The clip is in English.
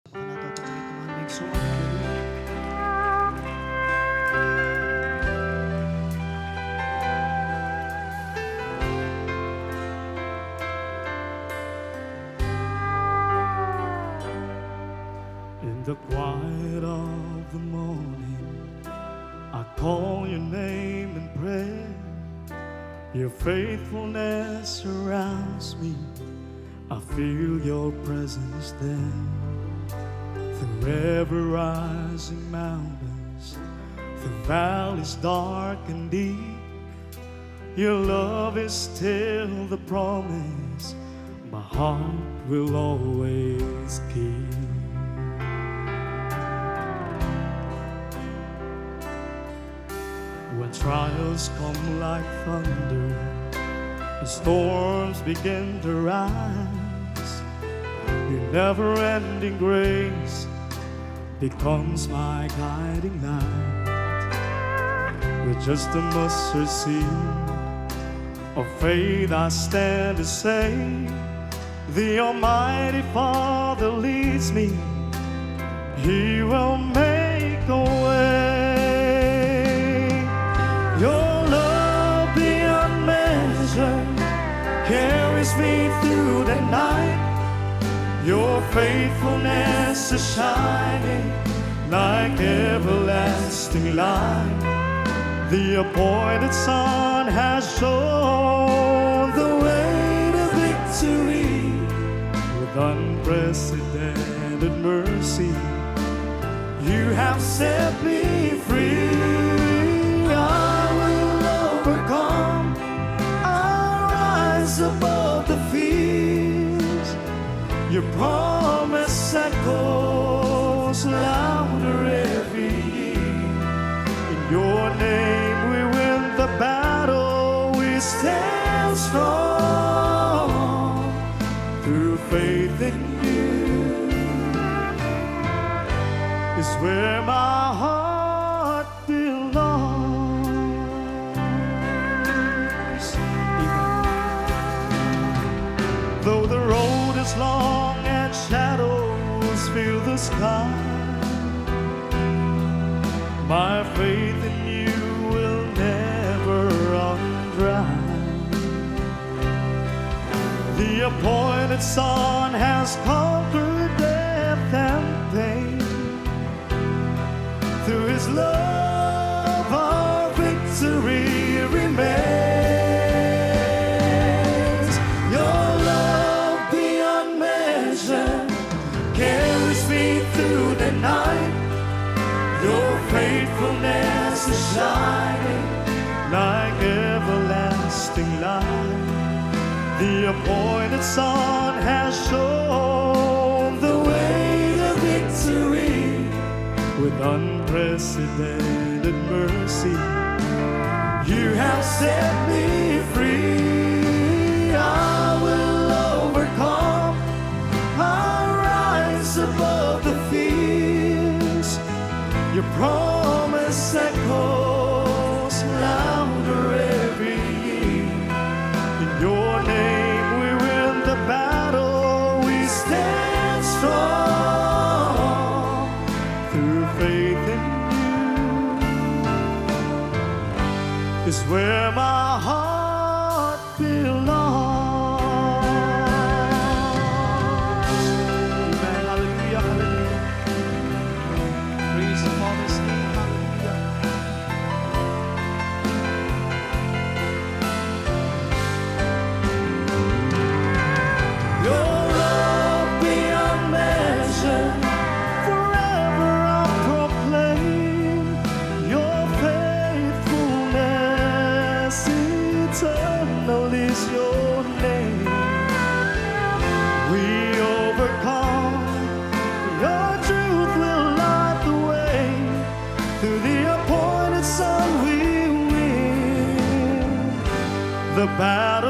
In the quiet of the morning, I call your name and pray. Your faithfulness surrounds me. I feel your presence there. Through every rising mountains, through valleys dark and deep, your love is still the promise my heart will always keep. When trials come like thunder and storms begin to rise, your never-ending grace becomes my guiding light. With just a mustard seed of faith I stand to say, the Almighty Father leads me, He will make a way. Your love beyond measure carries me through the night. Your faithfulness is shining like everlasting light. The appointed Son has shown the way to victory. With unprecedented mercy, you have set me free. Above the fields, your promise echoes louder every year. In your name we win the battle, we stand strong through faith in you. Is where my heart belongs. Though the road is long and shadows fill the sky, my faith in you will never run dry. The appointed Son has conquered death and pain. Through His love our victory remains. Through the night, your faithfulness is shining like everlasting light. The appointed Son has shown the way to victory. With unprecedented mercy, you have set me free. I will overcome. I'll rise above the fields. Your promise echoes louder every year. In your name we win the battle, we stand strong through faith in you. Is where my heart belongs. The battle